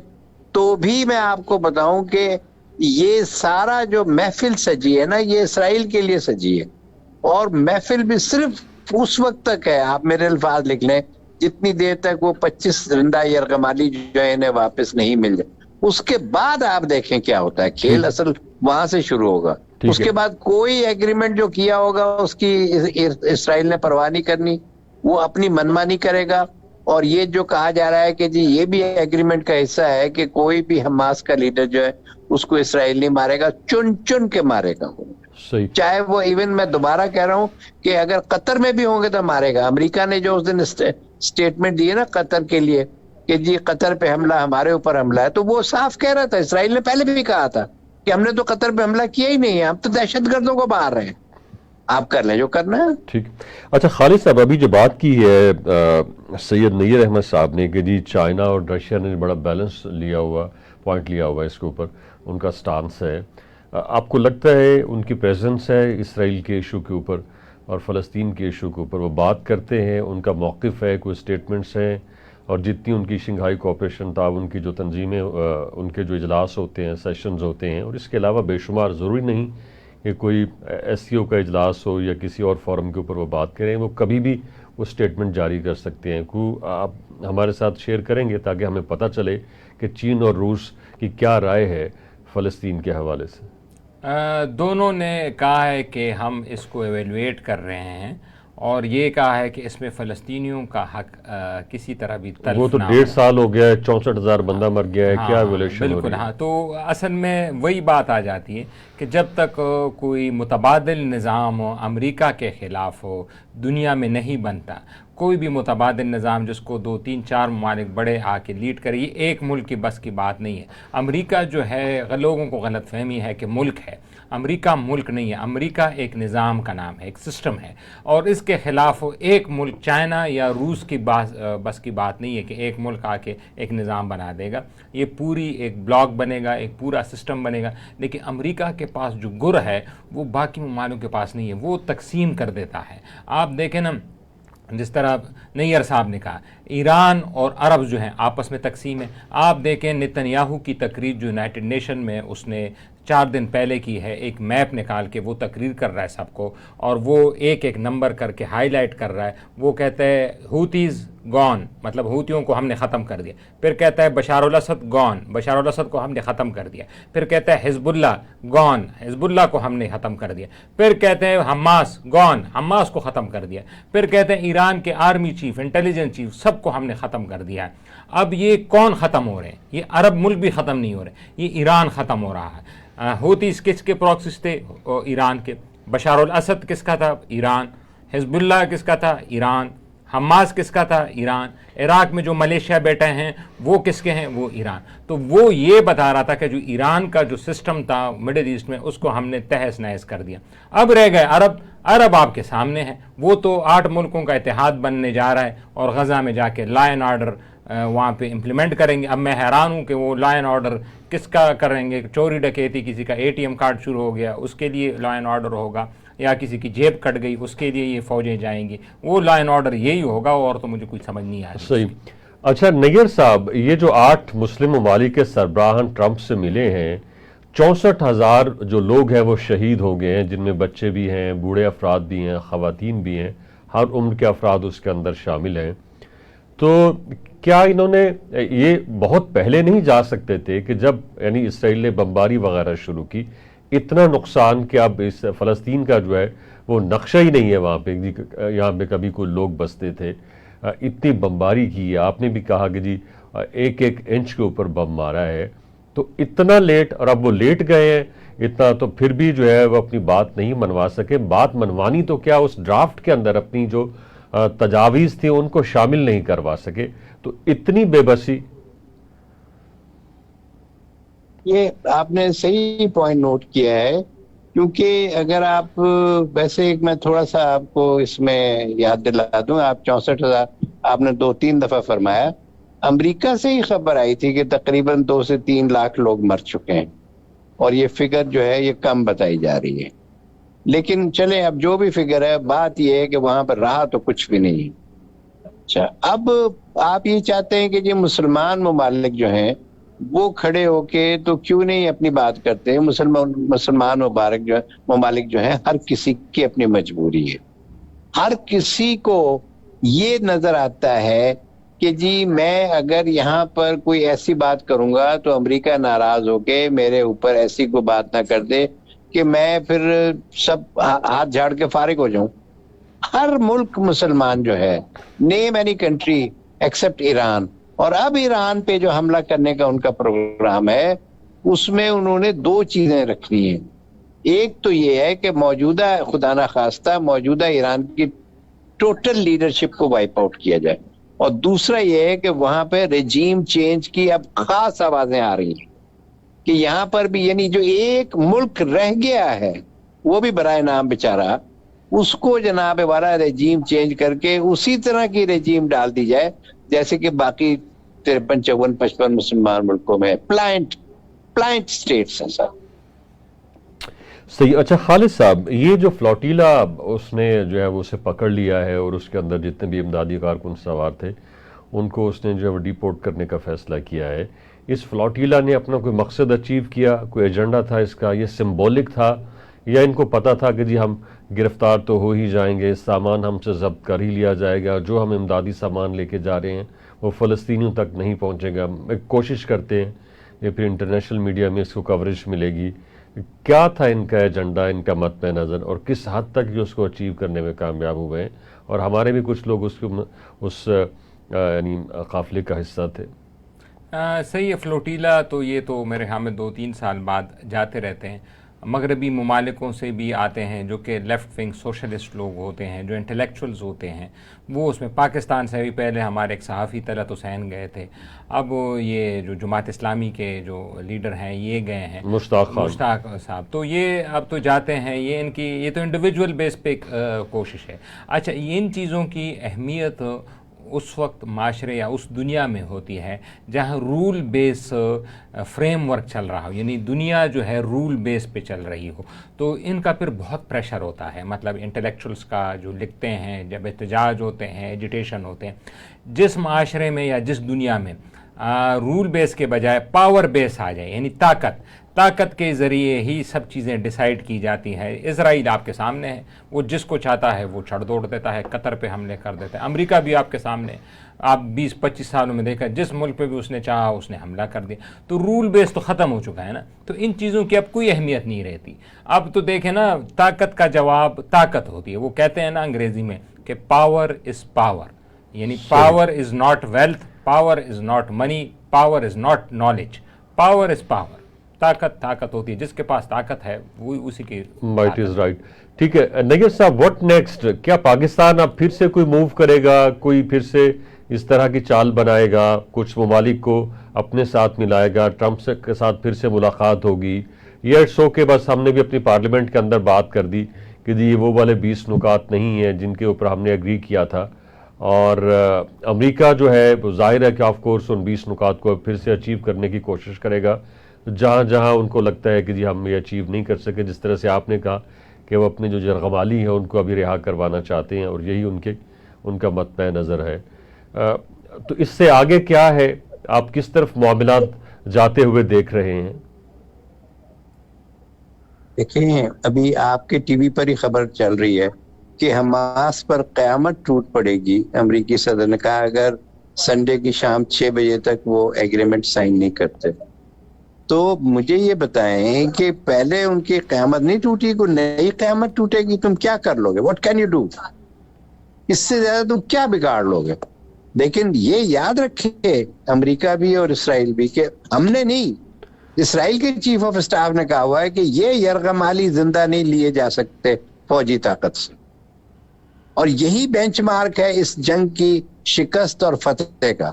تو بھی میں آپ کو بتاؤں کہ یہ سارا جو محفل سجی ہے نا، یہ اسرائیل کے لیے سجی ہے. اور محفل بھی صرف اس وقت تک ہے، آپ میرے الفاظ لکھ لیں، جتنی دیر تک وہ 25 زندہ یرغمالی جو ہے انہیں واپس نہیں مل جائے. اس کے بعد آپ دیکھیں کیا ہوتا ہے. کھیل اصل وہاں سے شروع ہوگا. اس کے بعد کوئی ایگریمنٹ جو کیا ہوگا اس کی اسرائیل نے پرواہ نہیں کرنی, وہ اپنی منمانی کرے گا. اور یہ جو کہا جا رہا ہے کہ جی یہ بھی ایگریمنٹ کا حصہ ہے کہ کوئی بھی حماس کا لیڈر جو ہے اس کو اسرائیل نہیں مارے گا, چن چن کے مارے گا. چاہے وہ ایون میں دوبارہ کہہ رہا ہوں کہ اگر قطر میں بھی ہوں گے تو مارے گا. امریکہ نے جو اس دن اسٹیٹمنٹ دی ہے نا قطر کے لیے کہ جی قطر پہ حملہ ہمارے اوپر حملہ ہے, تو وہ صاف کہہ رہا تھا. اسرائیل نے پہلے بھی کہا تھا کہ ہم نے تو قطر پہ حملہ کیا ہی نہیں ہے, ہم تو دہشت گردوں کو باہر رہے ہیں, آپ کر لیں جو کرنا ہے. ٹھیک. اچھا خالد صاحب, ابھی جو بات کی ہے سید نیر احمد صاحب نے کہ جی چائنا اور رشیا نے بڑا بیلنس پوائنٹ لیا ہوا اس کے اوپر, ان کا سٹانس ہے, آپ کو لگتا ہے ان کی پریزنس ہے اسرائیل کے ایشو کے اوپر اور فلسطین کے ایشو کے اوپر, وہ بات کرتے ہیں, ان کا موقف ہے, کوئی سٹیٹمنٹس ہیں, اور جتنی ان کی شنگھائی کوآپریشن تعاون کی جو تنظیمیں, ان کے جو اجلاس ہوتے ہیں, سیشنز ہوتے ہیں, اور اس کے علاوہ بے شمار, ضروری نہیں کہ کوئی ایس سی او کا اجلاس ہو یا کسی اور فورم کے اوپر وہ بات کریں, وہ کبھی بھی وہ سٹیٹمنٹ جاری کر سکتے ہیں. آپ ہمارے ساتھ شیئر کریں گے تاکہ ہمیں پتہ چلے کہ چین اور روس کی کیا رائے ہے فلسطین کے حوالے سے؟ دونوں نے کہا ہے کہ ہم اس کو ایویلویٹ کر رہے ہیں, اور یہ کہا ہے کہ اس میں فلسطینیوں کا حق کسی طرح بھی تلف نہ ہو. وہ تو 1.5 سال ہو گیا ہے, 64,000 بندہ مر گیا ہے, کیا ایویلیوشن ہو رہی ہے؟ بالکل. ہاں, تو اصل میں وہی بات آ جاتی ہے کہ جب تک کوئی متبادل نظام امریکہ کے خلاف ہو دنیا میں نہیں بنتا. کوئی بھی متبادل نظام جس کو 2 3 4 ممالک بڑے آ کے لیڈ کرے, یہ ایک ملک کی بس کی بات نہیں ہے. امریکہ جو ہے, لوگوں کو غلط فہمی ہے کہ ملک ہے. امریکہ ملک نہیں ہے, امریکہ ایک نظام کا نام ہے, ایک سسٹم ہے, اور اس کے خلاف ایک ملک چائنا یا روس کی بس کی بات نہیں ہے کہ ایک ملک آ کے ایک نظام بنا دے گا. یہ پوری ایک بلاک بنے گا, ایک پورا سسٹم بنے گا. لیکن امریکہ کے پاس جو گر ہے وہ باقی ممالک کے پاس نہیں ہے, وہ تقسیم کر دیتا ہے. آپ دیکھیں نا, جس طرح نیئر صاحب نے کہا, ایران اور عرب جو ہیں آپس میں تقسیم ہے. آپ دیکھیں نتنیاہو کی تقریر جو یونائٹڈ نیشن میں اس نے 4 دن پہلے کی ہے, ایک میپ نکال کے وہ تقریر کر رہا ہے سب کو, اور وہ ایک ایک نمبر کر کے ہائی لائٹ کر رہا ہے. وہ کہتا ہے ہوتیز گون, مطلب ہوتیوں کو ہم نے ختم کر دیا. پھر کہتا ہے Bashar al-Assad gone, Bashar al-Assad کو ہم نے ختم کر دیا. پھر کہتا ہے حزب اللہ گون, حزب اللہ کو ہم نے ختم کر دیا. پھر کہتے ہیں حماس گون, حماس کو ختم کر دیا. پھر کہتے ہیں ایران کے آرمی چیف, انٹیلیجنس چیف, سب کو ہم نے ختم کر دیا ہے. اب یہ کون ختم ہو رہے ہیں؟ یہ عرب ملک بھی ختم نہیں ہو رہے, یہ ایران ختم ہو رہا ہے. ہوتیز کس کے پراکسیز تھے؟ ایران کے. بشار الاسد کس کا تھا؟ ایران. حزب اللہ کس کا تھا؟ ایران. حماس کس کا تھا؟ ایران. عراق میں جو ملیشیا بیٹھے ہیں وہ کس کے ہیں؟ وہ ایران. تو وہ یہ بتا رہا تھا کہ جو ایران کا جو سسٹم تھا مڈل ایسٹ میں, اس کو ہم نے تہس نہس کر دیا. اب رہ گئے عرب. عرب آپ کے سامنے ہے, وہ تو 8 ملکوں کا اتحاد بننے جا رہا ہے, اور غزہ میں جا کے لا اینڈ آرڈر وہاں پہ امپلیمنٹ کریں گے. اب میں حیران ہوں کہ وہ لا اینڈ آرڈر کس کا کریں گے؟ چوری ڈکیتی, کسی کا ATM کارڈ شروع ہو گیا اس کے لیے لا اینڈ آرڈر ہوگا, یا کسی کی جیب کٹ گئی اس کے لیے یہ فوجیں جائیں گی, وہ لا اینڈ آرڈر یہی ہوگا, اور تو مجھے کچھ سمجھ نہیں آ رہی. صحیح. اچھا نیئر صاحب, یہ جو 8 مسلم ممالک کے سربراہان ٹرمپ سے ملے ہیں, 64,000 جو لوگ ہیں وہ شہید ہو گئے ہیں, جن میں بچے بھی ہیں, بوڑھے افراد بھی ہیں, خواتین بھی ہیں, ہر عمر کے افراد اس کے اندر شامل ہیں. تو کیا انہوں نے یہ بہت پہلے نہیں جا سکتے تھے کہ جب یعنی اسرائیل نے بمباری وغیرہ شروع کی, اتنا نقصان کہ اب اس فلسطین کا جو ہے وہ نقشہ ہی نہیں ہے وہاں پہ, یہاں پہ کبھی کوئی لوگ بستے تھے, اتنی بمباری کی ہے. آپ نے بھی کہا کہ جی 1 انچ کے اوپر بم مارا ہے, تو اتنا لیٹ, اور اب وہ لیٹ گئے ہیں اتنا, تو پھر بھی جو ہے وہ اپنی بات نہیں منوا سکے. بات منوانی تو کیا اس ڈرافٹ کے اندر اپنی جو تجاویز تھی ان کو شامل نہیں کروا سکے. تو اتنی بے بسی. یہ آپ نے صحیح پوائنٹ نوٹ کیا ہے, کیونکہ اگر آپ ویسے میں تھوڑا سا آپ کو اس میں یاد دلا دوں, آپ 64,000 آپ نے 2-3 دفعہ فرمایا. امریکہ سے ہی خبر آئی تھی کہ تقریباً 2 سے 3 لاکھ لوگ مر چکے ہیں, اور یہ فگر جو ہے یہ کم بتائی جا رہی ہے. لیکن چلیں اب جو بھی فگر ہے, بات یہ ہے کہ وہاں پر رہا تو کچھ بھی نہیں. اچھا, اب آپ یہ چاہتے ہیں کہ یہ مسلمان ممالک جو ہیں وہ کھڑے ہو کے تو کیوں نہیں اپنی بات کرتے ہیں؟ مسلمان ممالک جو ہیں, ہر کسی کی اپنی مجبوری ہے. ہر کسی کو یہ نظر آتا ہے کہ جی میں اگر یہاں پر کوئی ایسی بات کروں گا تو امریکہ ناراض ہو کے میرے اوپر ایسی کوئی بات نہ کر دے کہ میں پھر سب ہاتھ جھاڑ کے فارغ ہو جاؤں. ہر ملک مسلمان جو ہے, name any country accept Iran, اور اب ایران پہ جو حملہ کرنے کا ان کا پروگرام ہے اس میں انہوں نے 2 چیزیں رکھنی ہیں. ایک تو یہ ہے کہ موجودہ خدا نہ خواستہ موجودہ ایران کی ٹوٹل لیڈرشپ کو وائپ آؤٹ کیا جائے, اور دوسرا یہ ہے کہ وہاں پہ رجیم چینج کی اب خاص آوازیں آ رہی ہیں کہ یہاں پر بھی, یعنی جو ایک ملک رہ گیا ہے وہ بھی برائے نام بیچارہ, اس کو جناب والا رجیم چینج کر کے اسی طرح کی رجیم ڈال دی جائے جیسے کہ باقی 53, 54, 55 مسلمان ملکوں میں پلانٹ اسٹیٹس ہیں سر. صحیح. اچھا خالد صاحب, یہ جو فلوٹیلا اس نے جو ہے وہ اسے پکڑ لیا ہے اور اس کے اندر جتنے بھی امدادی کارکن سوار تھے ان کو اس نے جو ہے ڈیپورٹ کرنے کا فیصلہ کیا ہے, اس فلوٹیلا نے اپنا کوئی مقصد اچیو کیا, کوئی ایجنڈا تھا اس کا, یہ سمبولک تھا, یا ان کو پتہ تھا کہ جی ہم گرفتار تو ہو ہی جائیں گے, سامان ہم سے ضبط کر ہی لیا جائے گا, جو ہم امدادی سامان لے کے جا رہے ہیں وہ فلسطینیوں تک نہیں پہنچے گا, ایک کوشش کرتے ہیں یہ پھر انٹرنیشنل میڈیا میں اس کو کوریج ملے گی. کیا تھا ان کا ایجنڈا, ان کا مد نظر, اور کس حد تک یہ اس کو اچیو کرنے میں کامیاب ہوئے ہیں؟ اور ہمارے بھی کچھ لوگ اس یعنی قافلے کا حصہ تھے. صحیح ہے. فلوٹیلا تو یہ تو میرے خیال میں 2-3 سال بعد جاتے رہتے ہیں. مغربی ممالکوں سے بھی آتے ہیں جو کہ لیفٹ ونگ سوشلسٹ لوگ ہوتے ہیں, جو انٹلیکچولز ہوتے ہیں, وہ اس میں پاکستان سے بھی پہلے ہمارے ایک صحافی طلعت حسین گئے تھے, اب یہ جو جماعت اسلامی کے جو لیڈر ہیں یہ گئے ہیں, مشتاق صاحب, تو یہ اب تو جاتے ہیں. یہ ان کی یہ تو انڈیویجول بیس پہ کوشش ہے. اچھا, ان چیزوں کی اہمیت اس وقت معاشرے یا اس دنیا میں ہوتی ہے جہاں رول بیس فریم ورک چل رہا ہو, یعنی دنیا جو ہے رول بیس پہ چل رہی ہو, تو ان کا پھر بہت پریشر ہوتا ہے. مطلب انٹلیکچولز کا جو لکھتے ہیں, جب احتجاج ہوتے ہیں, ایجیٹیشن ہوتے ہیں, جس معاشرے میں یا جس دنیا میں رول بیس کے بجائے پاور بیس آ جائے, یعنی طاقت کے ذریعے ہی سب چیزیں ڈیسائیڈ کی جاتی ہیں. اسرائیل آپ کے سامنے ہے, وہ جس کو چاہتا ہے وہ چھڑ دوڑ دیتا ہے, قطر پہ حملے کر دیتا ہے. امریکہ بھی آپ کے سامنے, آپ 20-25 سالوں میں دیکھا جس ملک پہ بھی اس نے چاہا اس نے حملہ کر دیا. تو رول بیس تو ختم ہو چکا ہے نا, تو ان چیزوں کی اب کوئی اہمیت نہیں رہتی. اب تو دیکھیں نا, طاقت کا جواب طاقت ہوتی ہے. وہ کہتے ہیں نا انگریزی میں کہ پاور از پاور, یعنی power is not wealth, power is not money, power is not knowledge, power is power. طاقت ہوتی ہے, جس کے پاس طاقت ہے وہ اسی کی. Right is right. ٹھیک ہے نگیر صاحب, واٹ نیکسٹ؟ کیا پاکستان اب پھر سے کوئی موو کرے گا, کوئی پھر سے اس طرح کی چال بنائے گا, کچھ ممالک کو اپنے ساتھ ملائے گا, ٹرمپ کے ساتھ پھر سے ملاقات ہوگی, یا اٹس اوکے بس ہم نے بھی اپنی پارلیمنٹ کے اندر بات کر دی کہ جی یہ وہ والے 20 نکات نہیں ہیں جن کے اوپر ہم نے ایگری کیا تھا, اور امریکہ جو ہے وہ ظاہر ہے کہ آف کورس ان 20 نکات کو پھر سے اچیو کرنے کی کوشش کرے گا جہاں ان کو لگتا ہے کہ جی ہم یہ اچیو نہیں کر سکے. جس طرح سے آپ نے کہا کہ وہ اپنے جو یرغمالی ہیں ان کو ابھی رہا کروانا چاہتے ہیں, اور یہی ان کا مطمع نظر ہے. تو اس سے آگے کیا ہے, آپ کس طرف معاملات جاتے ہوئے دیکھ رہے ہیں؟ دیکھیں, ابھی آپ کے ٹی وی پر ہی خبر چل رہی ہے کہ حماس پر قیامت ٹوٹ پڑے گی. امریکی صدر نے کہا اگر سنڈے کی شام 6 بجے تک وہ ایگریمنٹ سائن نہیں کرتے. تو مجھے یہ بتائیں کہ پہلے ان کی قیامت نہیں ٹوٹی, کوئی نئی قیامت ٹوٹے گی, تم کیا کر لو گے؟ What can you do? اس سے زیادہ تم کیا بگاڑ لو گے؟ لیکن یہ یاد رکھے امریکہ بھی اور اسرائیل بھی کہ ہم نے نہیں, اسرائیل کے چیف آف اسٹاف نے کہا ہوا ہے کہ یہ یرغمالی زندہ نہیں لیے جا سکتے فوجی طاقت سے, اور یہی بینچ مارک ہے اس جنگ کی شکست اور فتح کا.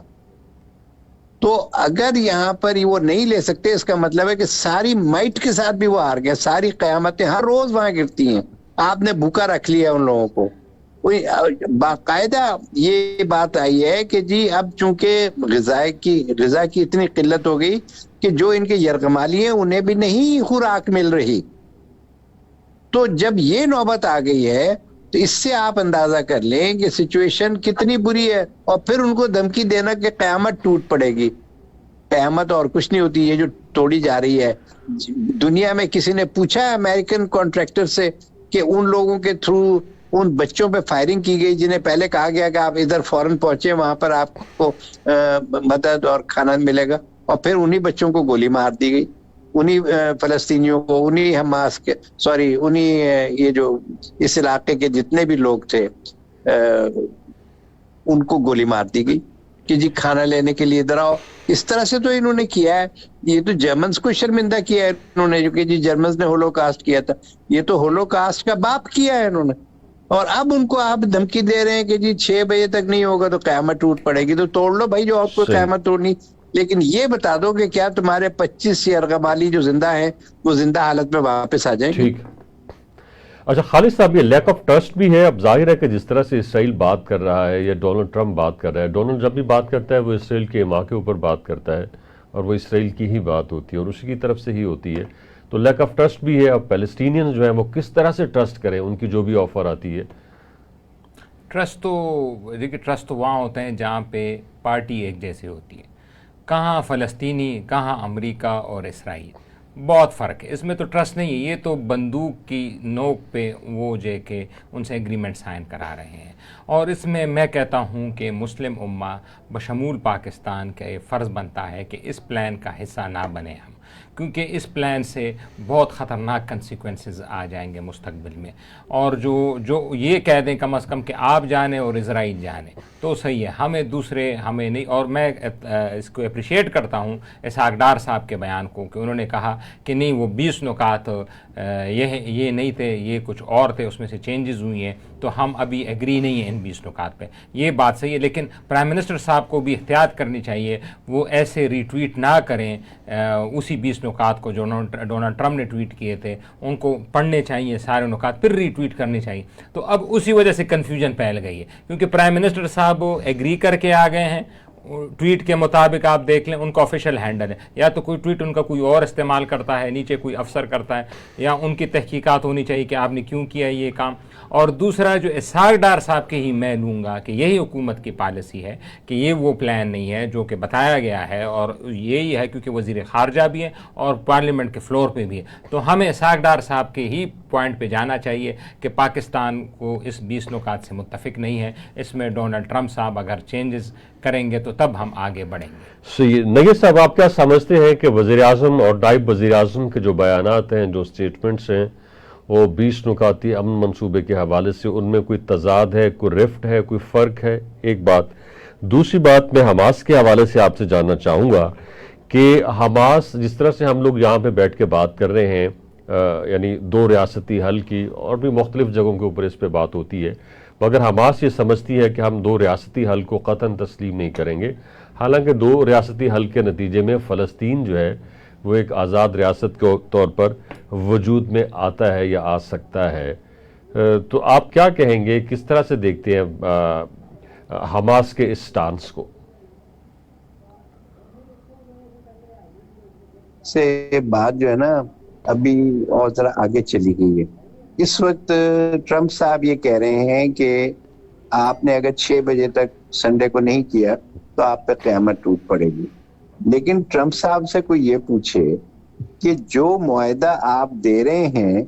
تو اگر یہاں پر وہ نہیں لے سکتے, اس کا مطلب ہے کہ ساری مائٹ کے ساتھ بھی وہ ہار گئے. ساری قیامتیں ہر روز وہاں گرتی ہیں, آپ نے بھوکا رکھ لیا ان لوگوں کو. باقاعدہ یہ بات آئی ہے کہ جی اب چونکہ غذا کی اتنی قلت ہو گئی کہ جو ان کے یرغمالی ہیں انہیں بھی نہیں خوراک مل رہی. تو جب یہ نوبت آ گئی ہے تو اس سے آپ اندازہ کر لیں کہ سچویشن کتنی بری ہے. اور پھر ان کو دھمکی دینا کہ قیامت ٹوٹ پڑے گی. قیامت اور کچھ نہیں ہوتی, یہ جو توڑی جا رہی ہے. دنیا میں کسی نے پوچھا امریکن کانٹریکٹر سے کہ ان لوگوں کے تھرو ان بچوں پہ فائرنگ کی گئی جنہیں پہلے کہا گیا کہ آپ ادھر فوراً پہنچے، وہاں پر آپ کو مدد اور کھانا ملے گا، اور پھر انہی بچوں کو گولی مار دی گئی، انہی فلسطینیوں کو، انہی حماس کے انہی یہ جو اس علاقے کے جتنے بھی لوگ تھے ان کو گولی مار دی گئی کہ جی کھانا لینے کے لیے ادھر آؤ. اس طرح سے تو انہوں نے کیا ہے. یہ تو جرمنز کو شرمندہ کیا ہے انہوں نے، جو کہ جی جرمنز نے ہولوکاسٹ کیا تھا، یہ تو ہولوکاسٹ کا باپ کیا ہے انہوں نے. اور اب ان کو آپ دھمکی دے رہے ہیں کہ جی 6 بجے تک نہیں ہوگا تو قیامت ٹوٹ پڑے گی. تو توڑ لو بھائی جو آپ کو قیامت توڑنی، لیکن یہ بتا دو کہ کیا تمہارے 25 یرغمالی جو زندہ ہیں وہ زندہ حالت میں واپس آ جائیں گے. ٹھیک. اچھا خالد صاحب، یہ لیک آف ٹرسٹ بھی ہے. اب ظاہر ہے کہ جس طرح سے اسرائیل بات کر رہا ہے یا ڈونلڈ ٹرمپ بات کر رہا ہے، ڈونلڈ جب بھی بات کرتا ہے وہ اسرائیل کے ماں کے اوپر بات کرتا ہے اور وہ اسرائیل کی ہی بات ہوتی ہے اور اسی کی طرف سے ہی ہوتی ہے. تو لیک آف ٹرسٹ بھی ہے. اب پیلسٹینین جو ہیں وہ کس طرح سے ٹرسٹ کریں ان کی جو بھی آفر آتی ہے؟ ٹرسٹ تو وہاں ہوتے ہیں جہاں پہ پارٹی ایک جیسی ہوتی ہے. کہاں فلسطینی، کہاں امریکہ اور اسرائیل، بہت فرق ہے. اس میں تو ٹرسٹ نہیں ہے، یہ تو بندوق کی نوک پہ وہ جو کہ ان سے ایگریمنٹ سائن کرا رہے ہیں. اور اس میں کہتا ہوں کہ مسلم امہ بشمول پاکستان کا یہ فرض بنتا ہے کہ اس پلان کا حصہ نہ بنے ہم، کیونکہ اس پلان سے بہت خطرناک کنسیکوینسز آ جائیں گے مستقبل میں. اور جو یہ کہہ دیں کم از کم کہ آپ جانیں اور اسرائیل جانیں تو صحیح ہے، ہمیں نہیں. اور میں اس کو اپریشیٹ کرتا ہوں اسحاق ڈار صاحب کے بیان کو کہ انہوں نے کہا کہ نہیں وہ 20 نکات یہ نہیں تھے، یہ کچھ اور تھے، اس میں سے چینجز ہوئی ہیں، تو ہم ابھی ایگری نہیں ہیں ان 20 نکات پہ. یہ بات صحیح ہے، لیکن پرائم منسٹر صاحب کو بھی احتیاط کرنی چاہیے، وہ ایسے ری ٹویٹ نہ کریں اسی 20 نکات کو جو ڈونلڈ ٹرمپ نے ٹویٹ کیے تھے، ان کو پڑھنے چاہیے سارے نکات پھر ری ٹویٹ کرنی چاہیے. تو اب اسی وجہ سے کنفیوژن پھیل گئی ہے، کیونکہ پرائم منسٹر صاحب ایگری کر کے آ گئے ہیں ٹویٹ کے مطابق. آپ دیکھ لیں ان کا آفیشیل ہینڈل ہے، یا تو کوئی ٹویٹ ان کا کوئی اور استعمال کرتا ہے، نیچے کوئی افسر کرتا ہے، یا ان کی تحقیقات ہونی چاہیے کہ آپ نے کیوں کیا یہ کام. اور دوسرا جو اسحاق ڈار صاحب کے ہی میں لوں گا کہ یہی حکومت کی پالیسی ہے کہ یہ وہ پلان نہیں ہے جو کہ بتایا گیا ہے، اور یہی ہے کیونکہ وزیر خارجہ بھی ہے اور پارلیمنٹ کے فلور پہ بھی ہے. تو ہمیں اسحاق ڈار صاحب کے ہی پوائنٹ پہ جانا چاہیے کہ پاکستان کو اس 20 نکات سے متفق نہیں ہے. اس میں ڈونلڈ ٹرمپ صاحب اگر چینجز کریں گے تو تب ہم آگے بڑھیں گے. نگیت صاحب، آپ کیا سمجھتے ہیں کہ وزیر اعظم اور نائب وزیر اعظم کے جو بیانات ہیں، جو سٹیٹمنٹس ہیں، وہ 20 نکاتی امن منصوبے کے حوالے سے ان میں کوئی تضاد ہے، کوئی رفٹ ہے، کوئی فرق ہے؟ ایک بات. دوسری بات میں حماس کے حوالے سے آپ سے جاننا چاہوں گا کہ حماس جس طرح سے ہم لوگ یہاں پہ بیٹھ کے بات کر رہے ہیں، یعنی 2 ریاستی حل کی، اور بھی مختلف جگہوں کے اوپر اس پہ بات ہوتی ہے، مگر حماس یہ سمجھتی ہے کہ ہم 2 ریاستی حل کو قطعاً تسلیم نہیں کریں گے. حالانکہ 2 ریاستی حل کے نتیجے میں فلسطین جو ہے وہ ایک آزاد ریاست کے طور پر وجود میں آتا ہے یا آ سکتا ہے. تو آپ کیا کہیں گے، کس طرح سے دیکھتے ہیں حماس کے اس سٹانس کو؟ سے بات جو ہے نا ابھی اور ذرا آگے چلی گئی ہے. اس وقت ٹرمپ صاحب یہ کہہ رہے ہیں کہ آپ نے اگر 6 بجے تک سنڈے کو نہیں کیا تو آپ پہ قیامت ٹوٹ پڑے گی. لیکن ٹرمپ صاحب سے کوئی یہ پوچھے کہ جو معاہدہ آپ دے رہے ہیں،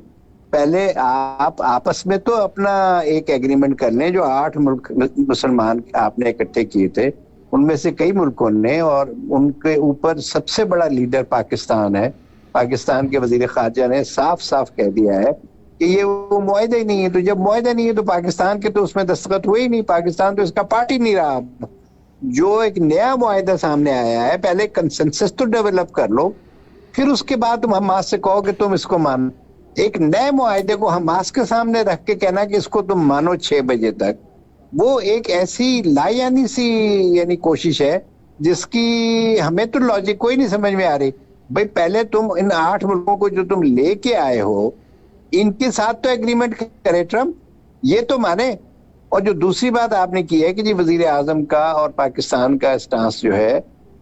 پہلے آپ آپس میں تو اپنا ایک ایگریمنٹ کر لیں. جو 8 ملک مسلمان آپ نے اکٹھے کیے تھے، ان میں سے کئی ملکوں نے، اور ان کے اوپر سب سے بڑا لیڈر پاکستان ہے، پاکستان کے وزیر خارجہ نے صاف صاف کہہ دیا ہے کہ یہ وہ معاہدہ ہی نہیں ہے. تو جب معاہدہ نہیں ہے تو پاکستان کے تو اس میں دستخط ہوئے ہی نہیں، پاکستان تو اس کا پارٹ ہی نہیں رہا. جو ایک نیا معاہدہ سامنے آیا ہے، پہلے کنسنسس تو ڈیولپ کر لو، پھر اس کے بعد تم حماس سے کہو کہ تم اس کو مانو. ایک نئے معاہدے کو حماس کے سامنے رکھ کے کہنا کہ اس کو تم مانو 6 بجے تک، وہ ایک ایسی لایانی سی کوشش ہے جس کی ہمیں تو لاجک کوئی نہیں سمجھ میں آ رہی. بھائی پہلے تم ان 8 ملکوں کو جو تم لے کے آئے ہو، ان کے ساتھ تو ایگریمنٹ کرے ٹرمپ، یہ تو مانے. اور جو دوسری بات آپ نے کی ہے کہ جی وزیر اعظم کا اور پاکستان کا اسٹانس جو ہے،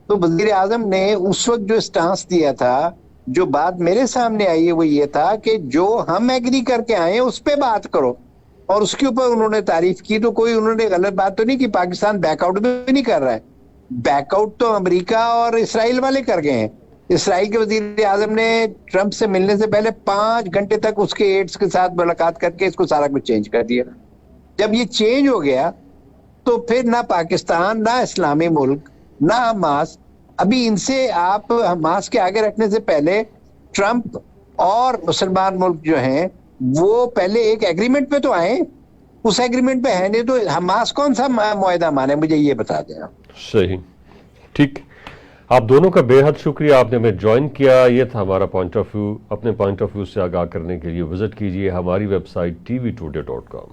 تو وزیر اعظم نے اس وقت جو اسٹانس دیا تھا، جو بات میرے سامنے آئی ہے وہ یہ تھا کہ جو ہم ایگری کر کے آئے ہیں اس پہ بات کرو، اور اس کے اوپر انہوں نے تعریف کی. تو کوئی انہوں نے غلط بات تو نہیں کہ پاکستان بیک آؤٹ بھی نہیں کر رہا ہے. بیک آؤٹ تو امریکہ اور اسرائیل والے کر گئے ہیں. اسرائیل کے وزیر اعظم نے ٹرمپ سے ملنے سے پہلے 5 گھنٹے تک اس کے ایڈز کے ساتھ ملاقات کر کے اس کو سارا کچھ چینج کر دیا. جب یہ چینج ہو گیا تو پھر نہ پاکستان، نہ اسلامی ملک، نہ حماس، ابھی ان سے آپ حماس کے آگے رکھنے سے پہلے ٹرمپ اور مسلمان ملک جو ہیں وہ پہلے ایک ایگریمنٹ پہ تو آئے، اس ایگریمنٹ پہ ہے نہیں تو حماس کون سا معاہدہ مانے؟ مجھے یہ بتا دیں آپ۔ صحیح، ٹھیک، آپ دونوں کا بے حد شکریہ، آپ نے ہمیں جوائن کیا۔ یہ تھا ہمارا پوائنٹ آف ویو۔ اپنے پوائنٹ آف ویو سے آگاہ کرنے کے لیے وزٹ کیجیے ہماری ویب سائٹ tvtoday.com۔